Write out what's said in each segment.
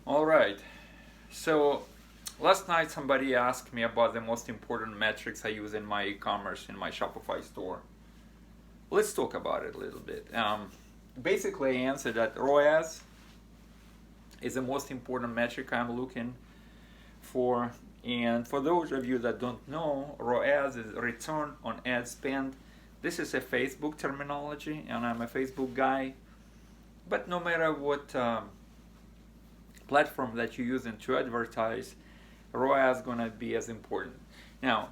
All right. So last night somebody asked me about the most important metrics I use in my e-commerce in my Shopify store. Let's talk about it a little bit. Basically, I answered that ROAS is the most important metric I'm looking for. And for those of you that don't know, ROAS is return on ad spend. This is a Facebook terminology, and I'm a Facebook guy. But no matter what platform that you're using to advertise, ROAS is going to be as important. Now,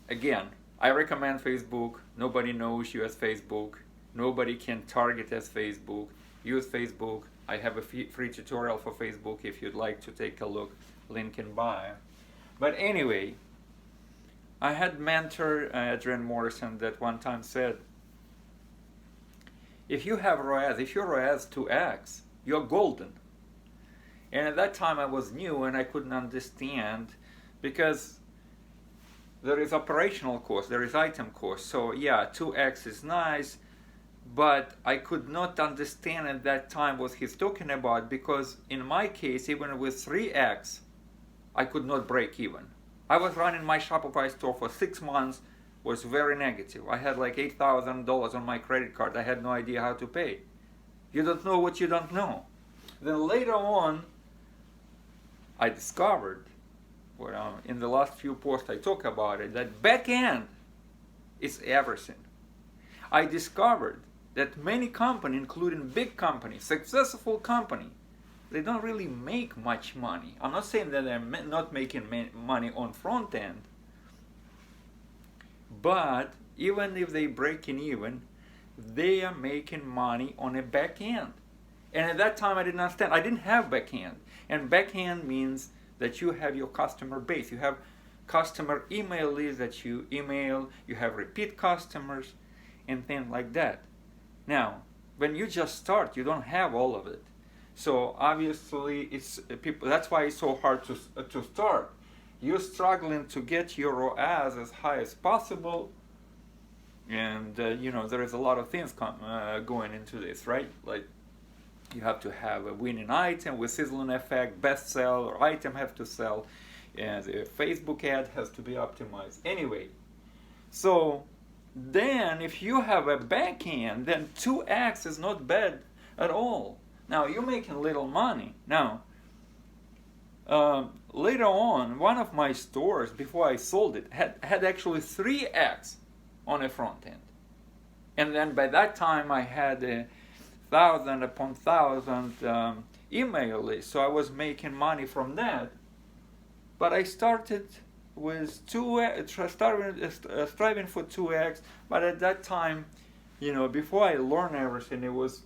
again, I recommend Facebook. Nobody knows you as Facebook. Nobody can target as Facebook. Use Facebook. I have a free tutorial for Facebook if you'd like to take a look. Link in bio. But anyway, I had mentor Adrian Morrison that one time said, if you have ROAS, if your ROAS 2x, you're golden. And at that time I was new and I couldn't understand, because there is operational cost, there is item cost. So yeah, 2x is nice, but I could not understand at that time what he's talking about, because in my case, even with 3x, I could not break even. I was running my Shopify store for 6 months, was very negative. I had like $8,000 on my credit card. I had no idea how to pay. You don't know what you don't know. Then later on, I discovered, in the last few posts I talk about it, that back end is everything. I discovered that many companies, including big companies, successful companies, they don't really make much money. I'm not saying that they're not making money on front end, but even if they breaking even, they are making money on a back end. And at that time I didn't understand. I didn't have back end. And back end means that you have your customer base. You have customer email lists that you email. You have repeat customers and things like that. Now, when you just start, you don't have all of it. So obviously, it's people. That's why it's so hard to start. You're struggling to get your ROAS as high as possible, and there is a lot of things going into this, right? Like, you have to have a winning item with sizzling effect, best seller item have to sell, and the Facebook ad has to be optimized. Anyway, so then if you have a back end, then 2x is not bad at all. Now, you're making little money. Now, later on, one of my stores, before I sold it, had actually 3x on a front end. And then by that time, I had 1,000 upon 1,000 email lists. So I was making money from that. But I started with striving for 2x. But at that time, before I learned everything, it was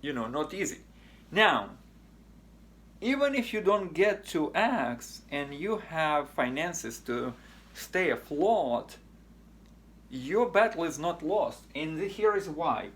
not easy. Now, even if you don't get to X and you have finances to stay afloat, your battle is not lost. And here is why.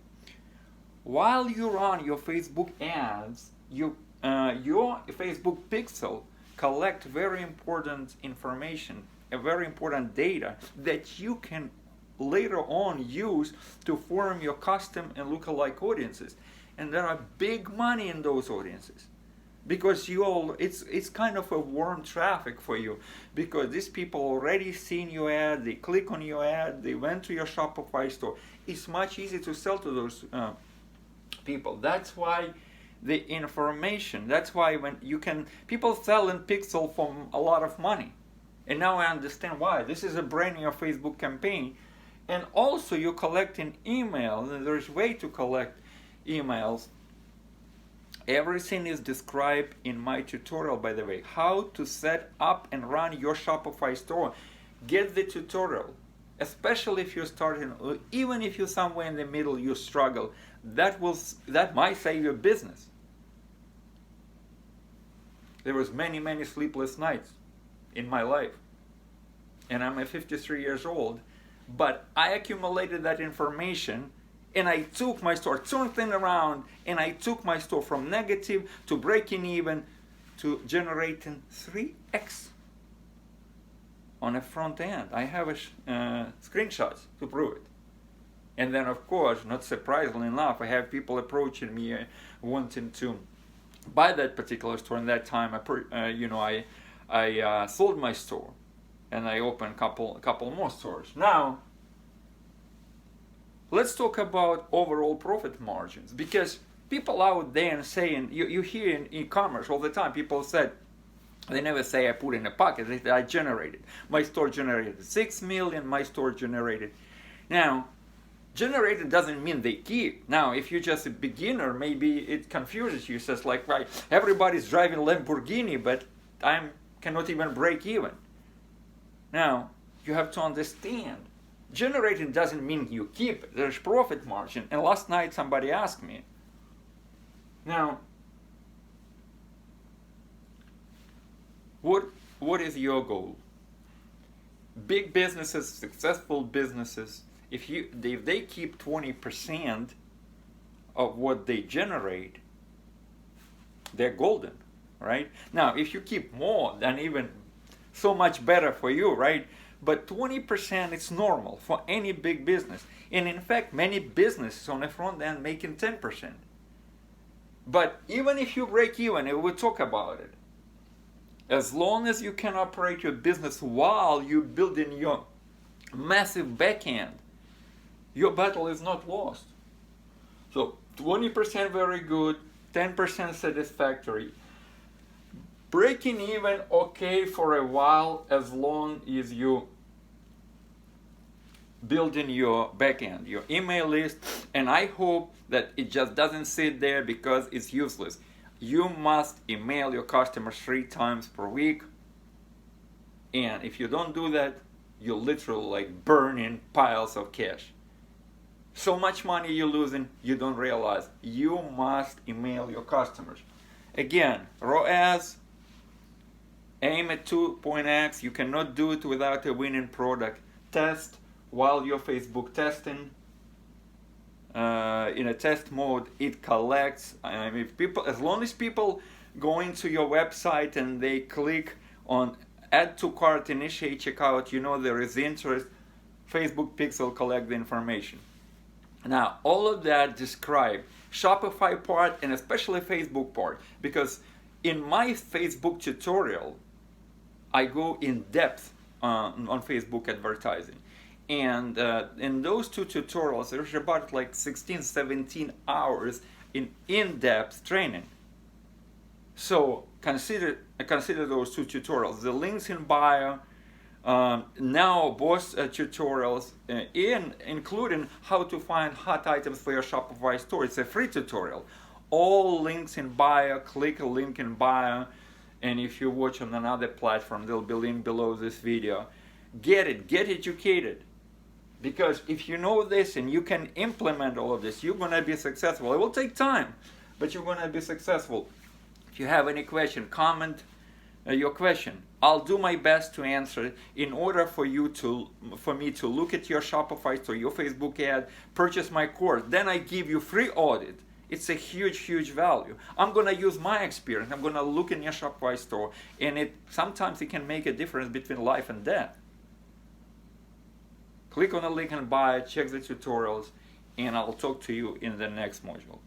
While you run your Facebook ads, your Facebook pixel collect very important information, a very important data that you can later on use to form your custom and lookalike audiences. And there are big money in those audiences, because it's kind of a warm traffic for you, because these people already seen your ad, they click on your ad, they went to your Shopify store. It's much easier to sell to those people. That's why the information, that's why people sell in pixel for a lot of money. And now I understand why. This is a brand new Facebook campaign. And also you're collecting email, and there's a way to collect emails. Everything is described in my tutorial, by the way, how to set up and run your Shopify store. Get the tutorial, especially if you're starting, even if you're somewhere in the middle, you struggle. That might save your business. There was many sleepless nights in my life, and I'm 53 years old, but I accumulated that information. And I took my store, turned things around, and I took my store from negative to breaking even to generating 3x on a front end. I have screenshots to prove it. And then, of course, not surprisingly enough, I have people approaching me wanting to by that particular store. In that time, I sold my store, and I opened a couple more stores. Now, let's talk about overall profit margins, because people out there saying, you hear in e-commerce all the time, people said, they never say I put in a pocket, they say I generated. My store generated 6 million, my store generated. Now, generated doesn't mean they keep. Now, if you're just a beginner, maybe it confuses you. It says like, right, everybody's driving Lamborghini, but I cannot even break even. Now, you have to understand, generating doesn't mean you keep it. There's profit margin. And last night somebody asked me, now, what is your goal? Big businesses, successful businesses, if they keep 20% of what they generate, they're golden, right? Now, if you keep more, then even so much better for you, right? But 20% is normal for any big business. And in fact, many businesses on the front end making 10%. But even if you break even, and we'll talk about it, as long as you can operate your business while you're building your massive back end, your battle is not lost. So 20% very good, 10% satisfactory. Breaking even okay for a while, as long as you building your back end, your email list, and I hope that it just doesn't sit there because it's useless. You must email your customers 3 times per week, and if you don't do that, you're literally like burning piles of cash. So much money you're losing, you don't realize. You must email your customers. Again, ROAS, aim at 2.x. You cannot do it without a winning product. Test while you're Facebook testing. In a test mode, it collects. As long as people go into your website and they click on add to cart, initiate checkout, you know there is interest, Facebook Pixel collect the information. Now, all of that describe Shopify part and especially Facebook part, because in my Facebook tutorial, I go in depth on Facebook advertising. And in those 2 tutorials, there's about like 16, 17 hours in in-depth training. So consider those 2 tutorials. The links in bio, now both tutorials, including how to find hot items for your Shopify store. It's a free tutorial. All links in bio, click a link in bio. And if you watch on another platform, there'll be a link below this video. Get it, get educated. Because if you know this and you can implement all of this, you're going to be successful. It will take time, but you're going to be successful. If you have any question, comment your question. I'll do my best to answer it in order for me to look at your Shopify store, your Facebook ad, purchase my course. Then I give you free audit. It's a huge, huge value. I'm going to use my experience. I'm going to look in your Shopify store, and sometimes it can make a difference between life and death. Click on the link in bio, check the tutorials, and I'll talk to you in the next module.